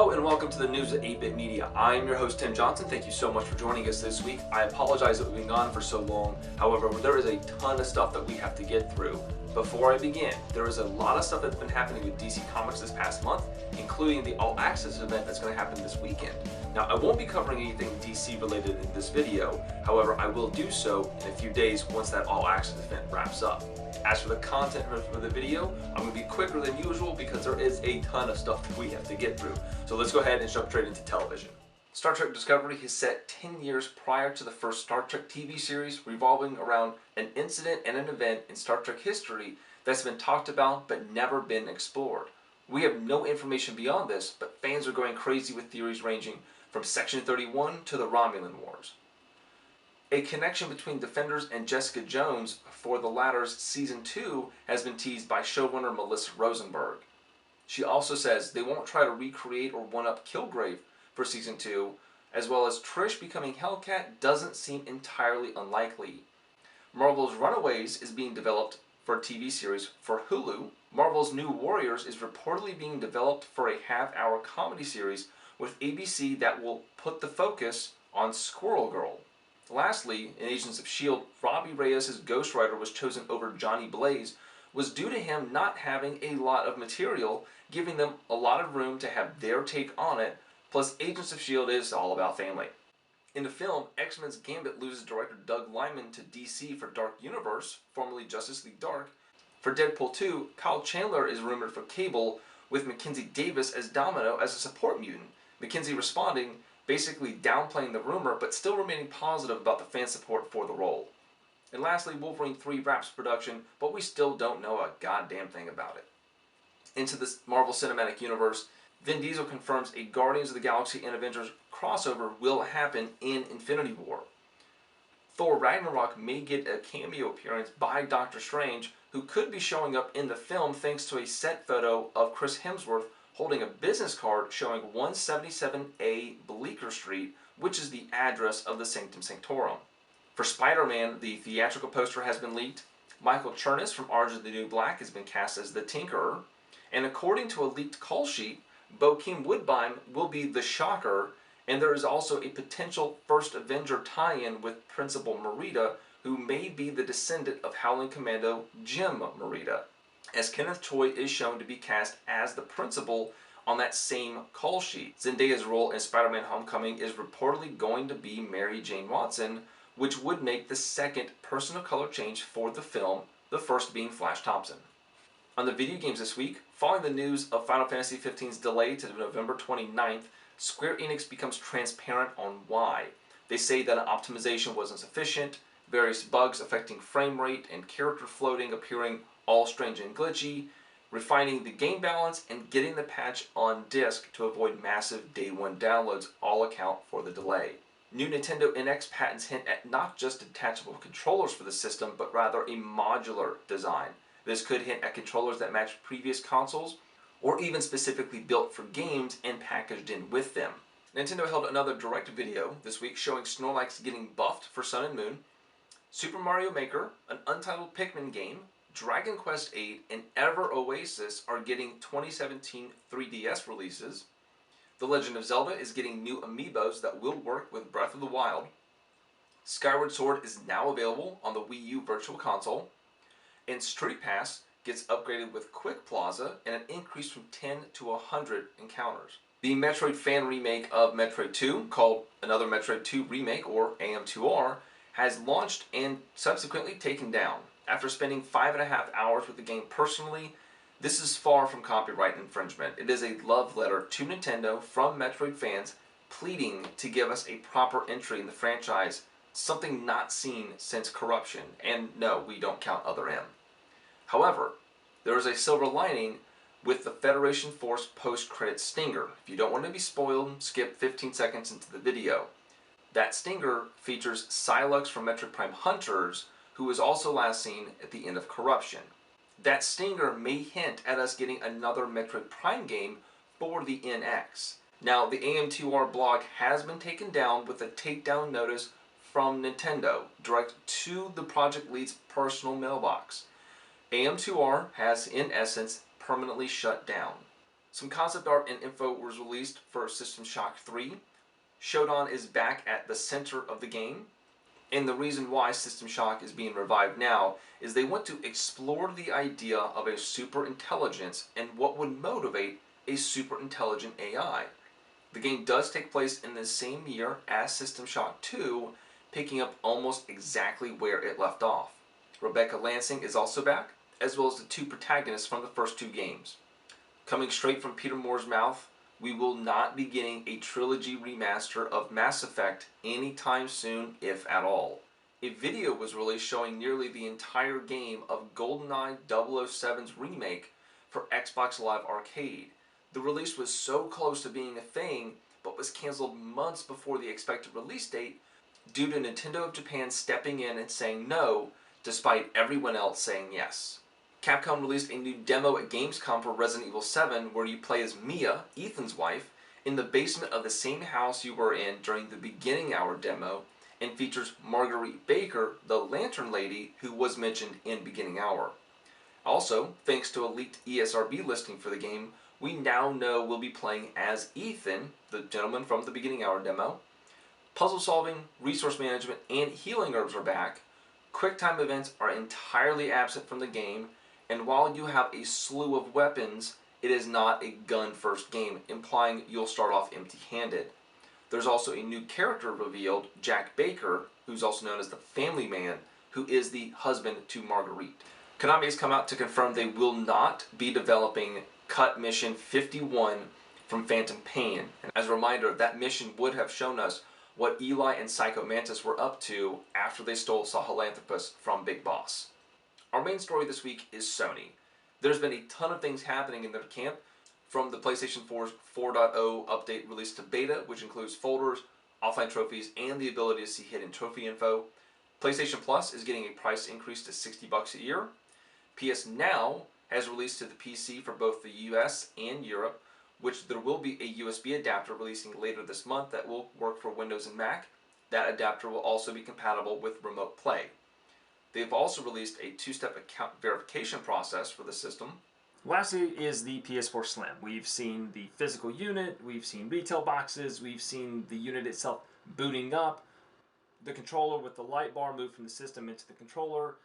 Hello and welcome to the news at 8-Bit Media. I'm your host Tim Johnson. Thank you so much for joining us this week. I apologize that we've been gone for so long. However, there is a ton of stuff that we have to get through. Before I begin, there is a lot of stuff that's been happening with DC Comics this past month, including the All Access event that's going to happen this weekend. Now, I won't be covering anything DC related in this video. However, I will do so in a few days once that All Access event wraps up. As for the content for the video, I'm going to be quicker than usual because there is a ton of stuff that we have to get through. So let's go ahead and jump straight into television. Star Trek Discovery is set 10 years prior to the first Star Trek TV series, revolving around an incident and an event in Star Trek history that's been talked about but never been explored. We have no information beyond this, but fans are going crazy with theories ranging from Section 31 to the Romulan Wars. A connection between Defenders and Jessica Jones for the latter's Season 2 has been teased by showrunner Melissa Rosenberg. She also says they won't try to recreate or one-up Kilgrave for Season 2, as well as Trish becoming Hellcat doesn't seem entirely unlikely. Marvel's Runaways is being developed for a TV series for Hulu. Marvel's New Warriors is reportedly being developed for a half-hour comedy series with ABC that will put the focus on Squirrel Girl. Lastly, in Agents of S.H.I.E.L.D., Robbie Reyes' ghostwriter was chosen over Johnny Blaze was due to him not having a lot of material, giving them a lot of room to have their take on it, plus Agents of S.H.I.E.L.D. is all about family. In the film, X-Men's Gambit loses director Doug Liman to DC for Dark Universe, formerly Justice League Dark. For Deadpool 2, Kyle Chandler is rumored for Cable, with Mackenzie Davis as Domino as a support mutant. Mackenzie responding, basically downplaying the rumor, but still remaining positive about the fan support for the role. And lastly, Wolverine 3 wraps production, but we still don't know a goddamn thing about it. Into the Marvel Cinematic Universe, Vin Diesel confirms a Guardians of the Galaxy and Avengers crossover will happen in Infinity War. Thor Ragnarok may get a cameo appearance by Doctor Strange, who could be showing up in the film thanks to a set photo of Chris Hemsworth holding a business card showing 177A Bleecker Street, which is the address of the Sanctum Sanctorum. For Spider-Man, the theatrical poster has been leaked. Michael Chernus from Orange is the New Black has been cast as the Tinkerer. And according to a leaked call sheet, Bokeem Woodbine will be the Shocker, and there is also a potential First Avenger tie-in with Principal Merida, who may be the descendant of Howling Commando Jim Merida, as Kenneth Choi is shown to be cast as the principal on that same call sheet. Zendaya's role in Spider-Man Homecoming is reportedly going to be Mary Jane Watson, which would make the second person of color change for the film, the first being Flash Thompson. On the video games this week, following the news of Final Fantasy XV's delay to November 29th, Square Enix becomes transparent on why. They say that optimization wasn't sufficient, various bugs affecting frame rate and character floating appearing all strange and glitchy, refining the game balance, and getting the patch on disk to avoid massive day one downloads all account for the delay. New Nintendo NX patents hint at not just detachable controllers for the system, but rather a modular design. This could hint at controllers that match previous consoles, or even specifically built for games and packaged in with them. Nintendo held another direct video this week showing Snorlax getting buffed for Sun and Moon, Super Mario Maker, an untitled Pikmin game, Dragon Quest VIII, and Ever Oasis are getting 2017 3DS releases. The Legend of Zelda is getting new amiibos that will work with Breath of the Wild. Skyward Sword is now available on the Wii U Virtual Console. And Street Pass gets upgraded with Quick Plaza and an increase from 10 to 100 encounters. The Metroid fan remake of Metroid 2, called Another Metroid 2 Remake, or AM2R, has launched and subsequently taken down. After spending 5.5 hours with the game personally, this is far from copyright infringement. It is a love letter to Nintendo from Metroid fans pleading to give us a proper entry in the franchise, something not seen since Corruption, and no, we don't count Other M. However, there is a silver lining with the Federation Force post-credit stinger. If you don't want to be spoiled, skip 15 seconds into the video. That stinger features Psylux from Metroid Prime Hunters, who was also last seen at the end of Corruption. That stinger may hint at us getting another Metroid Prime game for the NX. Now, the AM2R blog has been taken down with a takedown notice from Nintendo, direct to the project lead's personal mailbox. AM2R has, in essence, permanently shut down. Some concept art and info was released for System Shock 3. Shodan is back at the center of the game. And the reason why System Shock is being revived now is they want to explore the idea of a super intelligence and what would motivate a super intelligent AI. The game does take place in the same year as System Shock 2, picking up almost exactly where it left off. Rebecca Lansing is also back, as well as the two protagonists from the first two games. Coming straight from Peter Moore's mouth, we will not be getting a trilogy remaster of Mass Effect anytime soon, if at all. A video was released showing nearly the entire game of GoldenEye 007's remake for Xbox Live Arcade. The release was so close to being a thing, but was cancelled months before the expected release date due to Nintendo of Japan stepping in and saying no, despite everyone else saying yes. Capcom released a new demo at Gamescom for Resident Evil 7 where you play as Mia, Ethan's wife, in the basement of the same house you were in during the beginning hour demo, and features Marguerite Baker, the Lantern Lady, who was mentioned in beginning hour. Also, thanks to a leaked ESRB listing for the game, we now know we'll be playing as Ethan, the gentleman from the beginning hour demo. Puzzle solving, resource management, and healing herbs are back. QuickTime events are entirely absent from the game, and while you have a slew of weapons, it is not a gun-first game, implying you'll start off empty-handed. There's also a new character revealed, Jack Baker, who's also known as the Family Man, who is the husband to Marguerite. Konami has come out to confirm they will not be developing Cut Mission 51 from Phantom Pain. And as a reminder, that mission would have shown us what Eli and Psycho Mantis were up to after they stole Sahelanthropus from Big Boss. Our main story this week is Sony. There's been a ton of things happening in their camp, from the PlayStation 4's 4.0 update released to beta, which includes folders, offline trophies, and the ability to see hidden trophy info. PlayStation Plus is getting a price increase to $60 a year. PS Now has released to the PC for both the US and Europe, which there will be a USB adapter releasing later this month that will work for Windows and Mac. That adapter will also be compatible with Remote Play. They've also released a two-step account verification process for the system. Lastly is the PS4 Slim. We've seen the physical unit, we've seen retail boxes, we've seen the unit itself booting up, the controller with the light bar moved from the system into the controller.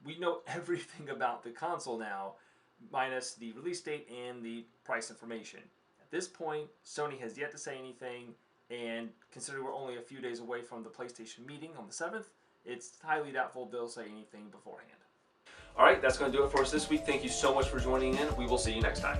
We know everything about the console now, minus the release date and the price information. At this point, Sony has yet to say anything, and considering we're only a few days away from the PlayStation meeting on the 7th, it's highly doubtful they'll say anything beforehand. Alright, that's going to do it for us this week. Thank you so much for joining in. We will see you next time.